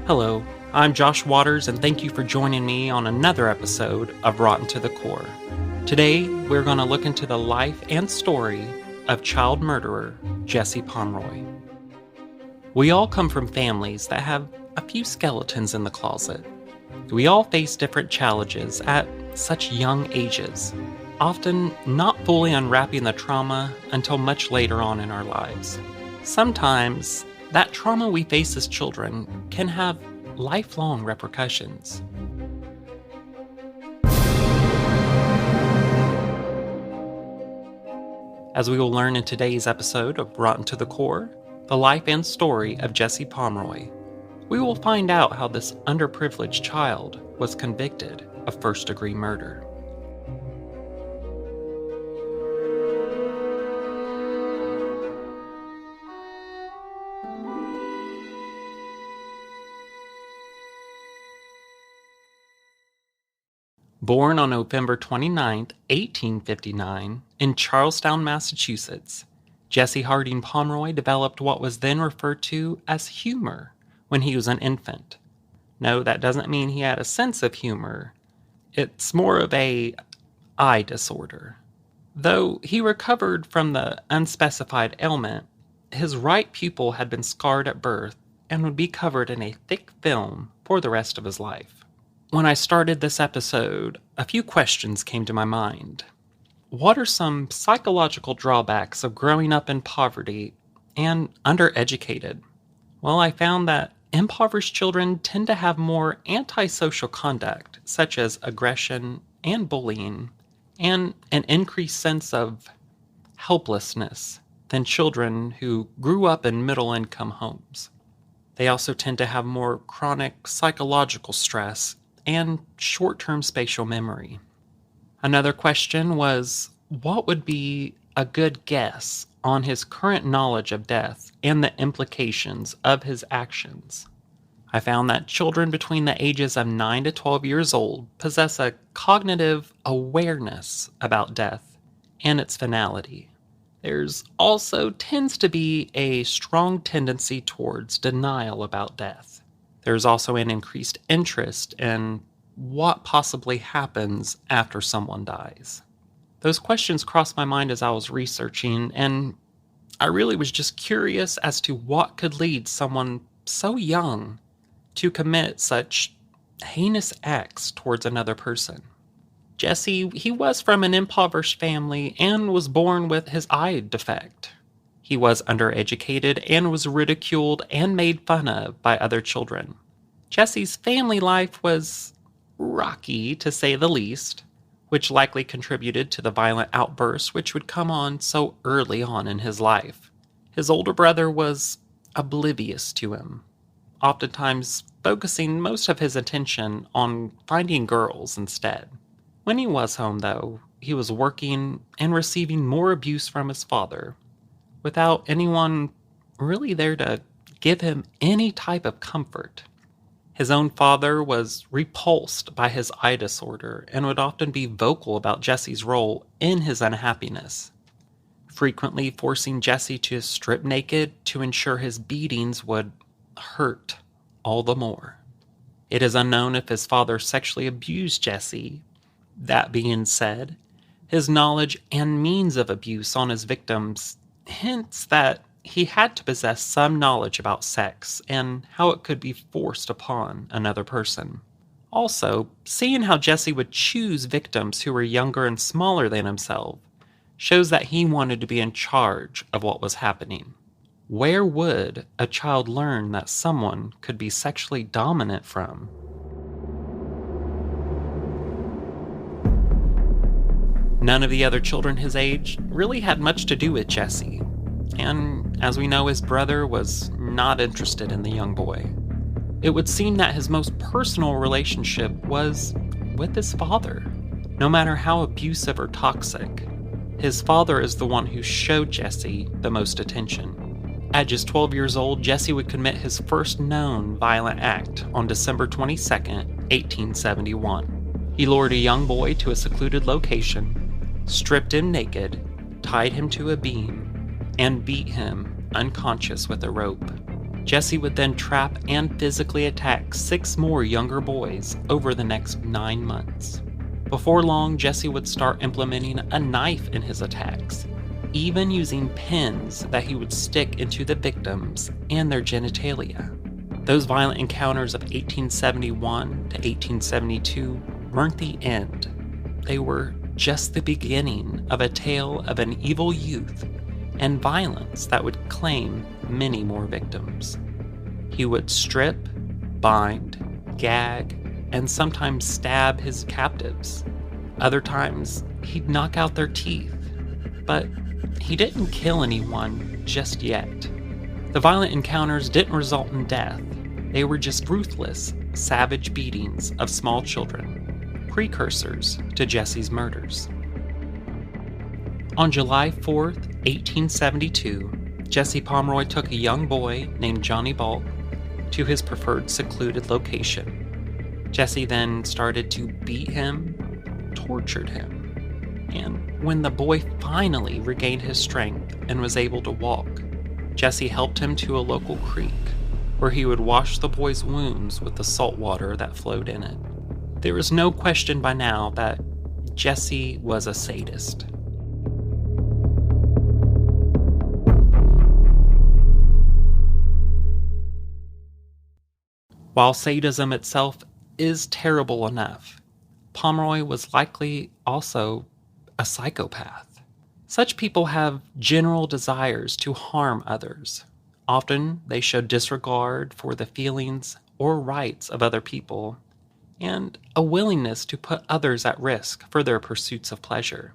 Hello, I'm Josh Waters, and thank you for joining me on another episode of Rotten to the Core. Today, we're going to look into the life and story of child murderer Jesse Pomeroy. We all come from families that have a few skeletons in the closet. We all face different challenges at such young ages, often not fully unwrapping the trauma until much later on in our lives. Sometimes, that trauma we face as children can have lifelong repercussions. As we will learn in today's episode of Rotten to the Core, the life and story of Jesse Pomeroy, we will find out how this underprivileged child was convicted of first-degree murder. Born on November 29, 1859, in Charlestown, Massachusetts, Jesse Harding Pomeroy developed what was then referred to as humor when he was an infant. No, that doesn't mean he had a sense of humor. It's more of an eye disorder. Though he recovered from the unspecified ailment, his right pupil had been scarred at birth and would be covered in a thick film for the rest of his life. When I started this episode, a few questions came to my mind. What are some psychological drawbacks of growing up in poverty and undereducated? Well, I found that impoverished children tend to have more antisocial conduct, such as aggression and bullying, and an increased sense of helplessness than children who grew up in middle-income homes. They also tend to have more chronic psychological stress and short-term spatial memory. Another question was, what would be a good guess on his current knowledge of death and the implications of his actions? I found that children between the ages of 9 to 12 years old possess a cognitive awareness about death and its finality. There's also tends to be a strong tendency towards denial about death. There's also an increased interest in what possibly happens after someone dies. Those questions crossed my mind as I was researching, and I really was just curious as to what could lead someone so young to commit such heinous acts towards another person. Jesse, he was from an impoverished family and was born with his eye defect. He was undereducated and was ridiculed and made fun of by other children. Jesse's family life was rocky, to say the least, which likely contributed to the violent outbursts which would come on so early on in his life. His older brother was oblivious to him, oftentimes focusing most of his attention on finding girls instead. When he was home, though, he was working and receiving more abuse from his father, without anyone really there to give him any type of comfort. His own father was repulsed by his eye disorder and would often be vocal about Jesse's role in his unhappiness, frequently forcing Jesse to strip naked to ensure his beatings would hurt all the more. It is unknown if his father sexually abused Jesse. That being said, his knowledge and means of abuse on his victims hints that he had to possess some knowledge about sex and how it could be forced upon another person. Also, seeing how Jesse would choose victims who were younger and smaller than himself shows that he wanted to be in charge of what was happening. Where would a child learn that someone could be sexually dominant from? None of the other children his age really had much to do with Jesse, and as we know, his brother was not interested in the young boy. It would seem that his most personal relationship was with his father. No matter how abusive or toxic, his father is the one who showed Jesse the most attention. At just 12 years old, Jesse would commit his first known violent act on December 22, 1871. He lured a young boy to a secluded location, stripped him naked, tied him to a beam, and beat him unconscious with a rope. Jesse would then trap and physically attack 6 more younger boys over the next 9 months. Before long, Jesse would start implementing a knife in his attacks, even using pins that he would stick into the victims and their genitalia. Those violent encounters of 1871 to 1872 weren't the end. They were just the beginning of a tale of an evil youth and violence that would claim many more victims. He would strip, bind, gag, and sometimes stab his captives. Other times, he'd knock out their teeth. But he didn't kill anyone just yet. The violent encounters didn't result in death. They were just ruthless, savage beatings of small children, precursors to Jesse's murders. On July 4th, 1872, Jesse Pomeroy took a young boy named Johnny Balk to his preferred secluded location. Jesse then started to beat him, tortured him, and when the boy finally regained his strength and was able to walk, Jesse helped him to a local creek where he would wash the boy's wounds with the salt water that flowed in it. There is no question by now that Jesse was a sadist. While sadism itself is terrible enough, Pomeroy was likely also a psychopath. Such people have general desires to harm others. Often, they show disregard for the feelings or rights of other people, and a willingness to put others at risk for their pursuits of pleasure.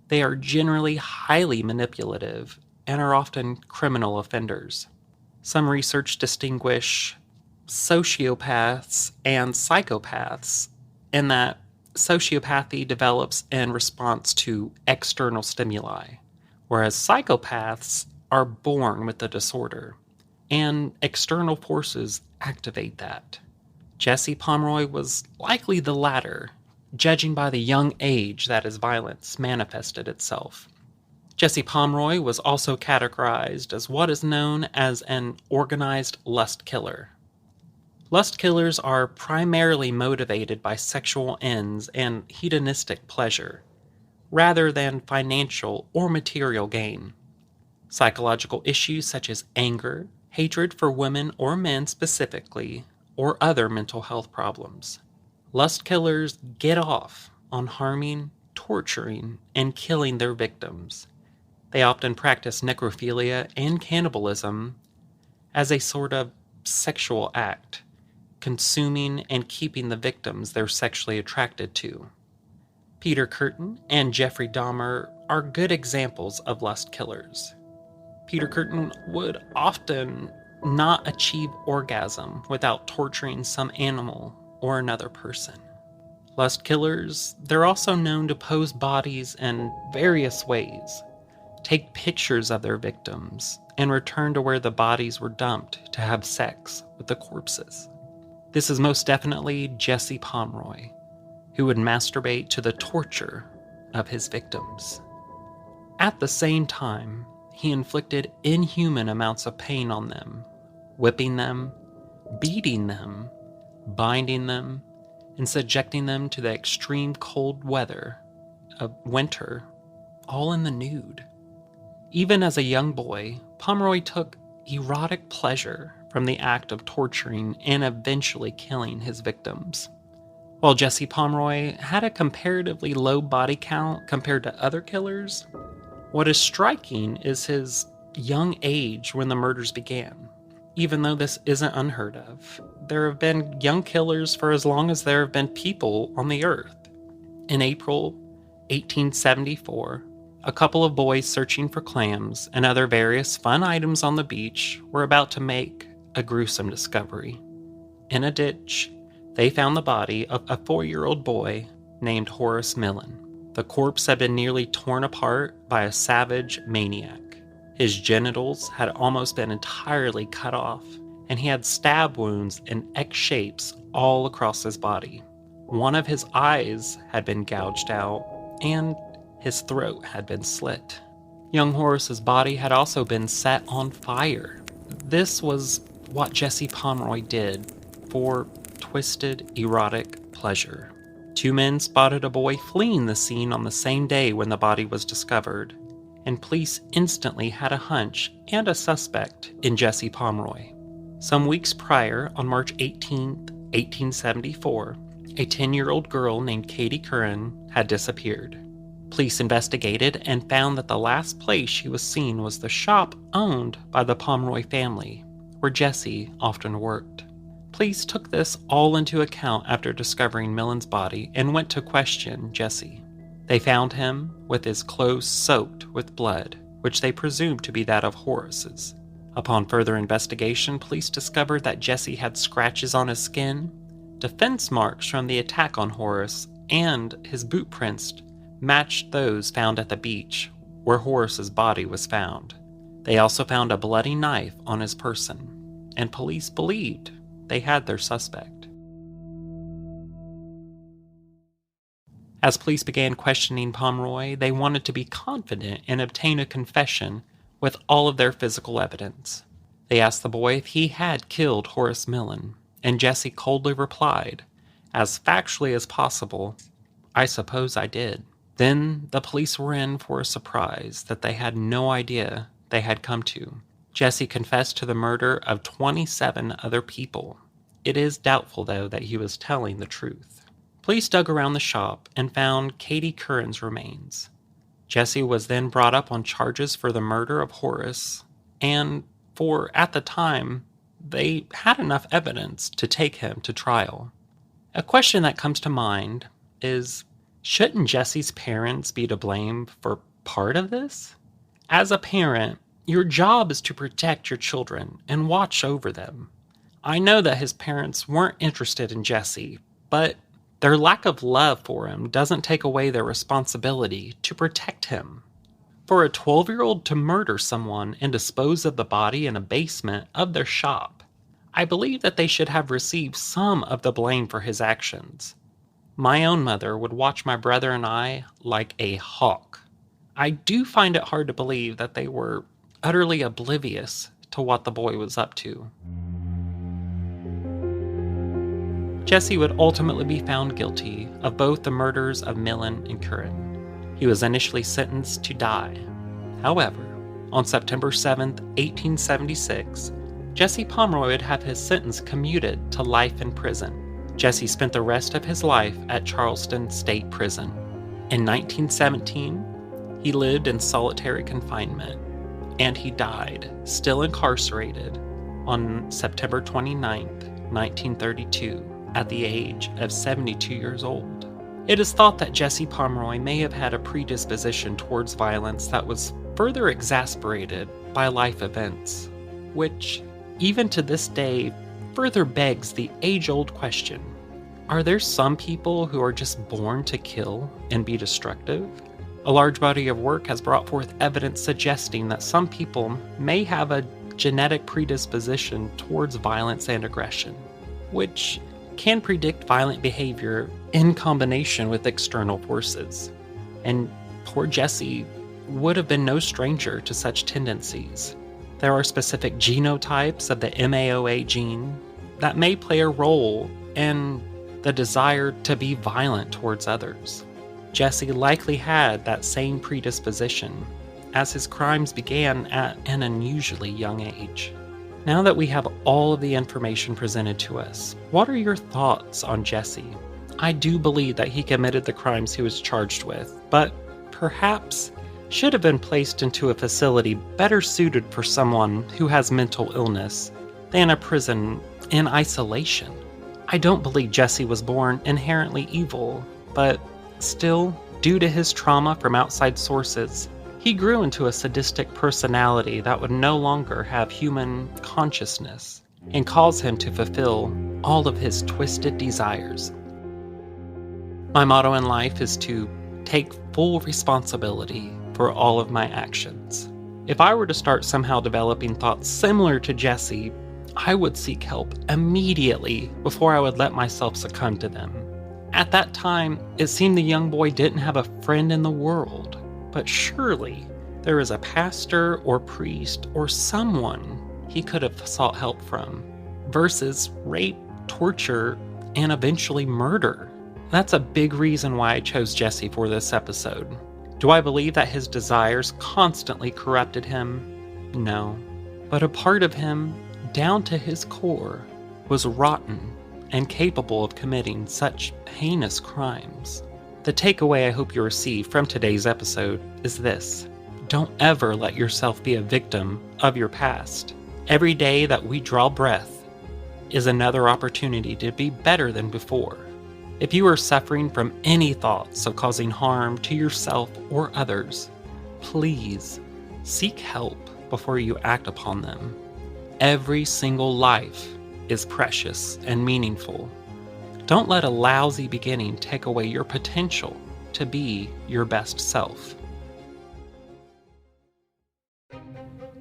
They are generally highly manipulative and are often criminal offenders. Some research distinguish sociopaths and psychopaths in that sociopathy develops in response to external stimuli, whereas psychopaths are born with the disorder, and external forces activate that. Jesse Pomeroy was likely the latter, judging by the young age that his violence manifested itself. Jesse Pomeroy was also categorized as what is known as an organized lust killer. Lust killers are primarily motivated by sexual ends and hedonistic pleasure, rather than financial or material gain. Psychological issues such as anger, hatred for women or men specifically, or other mental health problems. Lust killers get off on harming, torturing, and killing their victims. They often practice necrophilia and cannibalism as a sort of sexual act, consuming and keeping the victims they're sexually attracted to. Peter Kürten and Jeffrey Dahmer are good examples of lust killers. Peter Kürten would often not achieve orgasm without torturing some animal or another person. Lust killers, they're also known to pose bodies in various ways, take pictures of their victims, and return to where the bodies were dumped to have sex with the corpses. This is most definitely Jesse Pomeroy, who would masturbate to the torture of his victims. At the same time, he inflicted inhuman amounts of pain on them, whipping them, beating them, binding them, and subjecting them to the extreme cold weather of winter, all in the nude. Even as a young boy, Pomeroy took erotic pleasure from the act of torturing and eventually killing his victims. While Jesse Pomeroy had a comparatively low body count compared to other killers, what is striking is his young age when the murders began. Even though this isn't unheard of, there have been young killers for as long as there have been people on the earth. In April 1874, a couple of boys searching for clams and other various fun items on the beach were about to make a gruesome discovery. In a ditch, they found the body of a 4-year-old boy named Horace Millen. The corpse had been nearly torn apart by a savage maniac. His genitals had almost been entirely cut off, and he had stab wounds in X shapes all across his body. One of his eyes had been gouged out, and his throat had been slit. Young Horace's body had also been set on fire. This was what Jesse Pomeroy did for twisted, erotic pleasure. 2 men spotted a boy fleeing the scene on the same day when the body was discovered, and police instantly had a hunch and a suspect in Jesse Pomeroy. Some weeks prior, on March 18, 1874, a 10-year-old girl named Katie Curran had disappeared. Police investigated and found that the last place she was seen was the shop owned by the Pomeroy family, where Jesse often worked. Police took this all into account after discovering Millen's body and went to question Jesse. They found him with his clothes soaked with blood, which they presumed to be that of Horace's. Upon further investigation, police discovered that Jesse had scratches on his skin, defense marks from the attack on Horace, and his boot prints matched those found at the beach where Horace's body was found. They also found a bloody knife on his person, and police believed they had their suspect. As police began questioning Pomeroy, they wanted to be confident and obtain a confession with all of their physical evidence. They asked the boy if he had killed Horace Millen, and Jesse coldly replied, as factually as possible, "I suppose I did." Then the police were in for a surprise that they had no idea they had come to. Jesse confessed to the murder of 27 other people. It is doubtful, though, that he was telling the truth. Police dug around the shop and found Katie Curran's remains. Jesse was then brought up on charges for the murder of Horace, and at the time, they had enough evidence to take him to trial. A question that comes to mind is, shouldn't Jesse's parents be to blame for part of this? As a parent, your job is to protect your children and watch over them. I know that his parents weren't interested in Jesse, but their lack of love for him doesn't take away their responsibility to protect him. For a 12-year-old to murder someone and dispose of the body in a basement of their shop, I believe that they should have received some of the blame for his actions. My own mother would watch my brother and I like a hawk. I do find it hard to believe that they were utterly oblivious to what the boy was up to. Jesse would ultimately be found guilty of both the murders of Millen and Curran. He was initially sentenced to die. However, on September 7, 1876, Jesse Pomeroy would have his sentence commuted to life in prison. Jesse spent the rest of his life at Charleston State Prison. In 1917, he lived in solitary confinement, and he died, still incarcerated, on September 29, 1932, at the age of 72 years old. It is thought that Jesse Pomeroy may have had a predisposition towards violence that was further exacerbated by life events, which, even to this day, further begs the age-old question, are there some people who are just born to kill and be destructive? A large body of work has brought forth evidence suggesting that some people may have a genetic predisposition towards violence and aggression, which can predict violent behavior in combination with external forces. And poor Jesse would have been no stranger to such tendencies. There are specific genotypes of the MAOA gene that may play a role in the desire to be violent towards others. Jesse likely had that same predisposition, as his crimes began at an unusually young age. Now that we have all of the information presented to us, what are your thoughts on Jesse? I do believe that he committed the crimes he was charged with, but perhaps should have been placed into a facility better suited for someone who has mental illness than a prison in isolation. I don't believe Jesse was born inherently evil, but still, due to his trauma from outside sources, he grew into a sadistic personality that would no longer have human consciousness and cause him to fulfill all of his twisted desires. My motto in life is to take full responsibility for all of my actions. If I were to start somehow developing thoughts similar to Jesse, I would seek help immediately before I would let myself succumb to them. At that time, it seemed the young boy didn't have a friend in the world, but surely there is a pastor or priest or someone he could have sought help from, versus rape, torture, and eventually murder. That's a big reason why I chose Jesse for this episode. Do I believe that his desires constantly corrupted him? No. But a part of him, down to his core, was rotten and capable of committing such heinous crimes. The takeaway I hope you receive from today's episode is this: don't ever let yourself be a victim of your past. Every day that we draw breath is another opportunity to be better than before. If you are suffering from any thoughts of causing harm to yourself or others, please seek help before you act upon them. Every single life is precious and meaningful. Don't let a lousy beginning take away your potential to be your best self.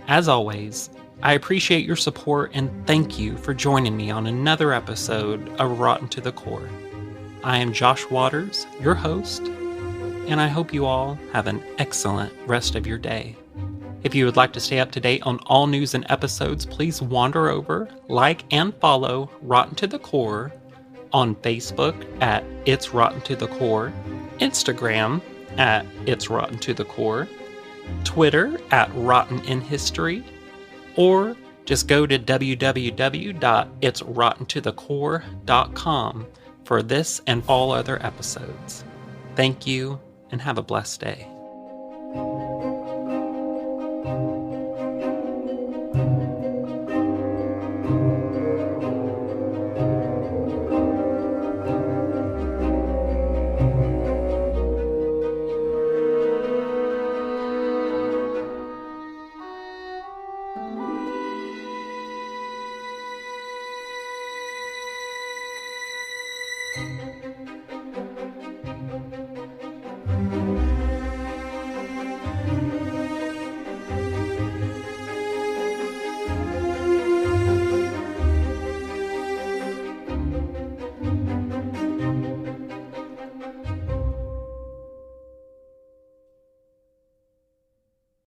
As always, I appreciate your support and thank you for joining me on another episode of Rotten to the Core. I am Josh Waters, your host, and I hope you all have an excellent rest of your day. If you would like to stay up to date on all news and episodes, please wander over, like, and follow Rotten to the Core on Facebook at It's Rotten to the Core, Instagram at It's Rotten to the Core, Twitter at Rotten in History, or just go to www.itsrottentothecore.com for this and all other episodes. Thank you, and have a blessed day.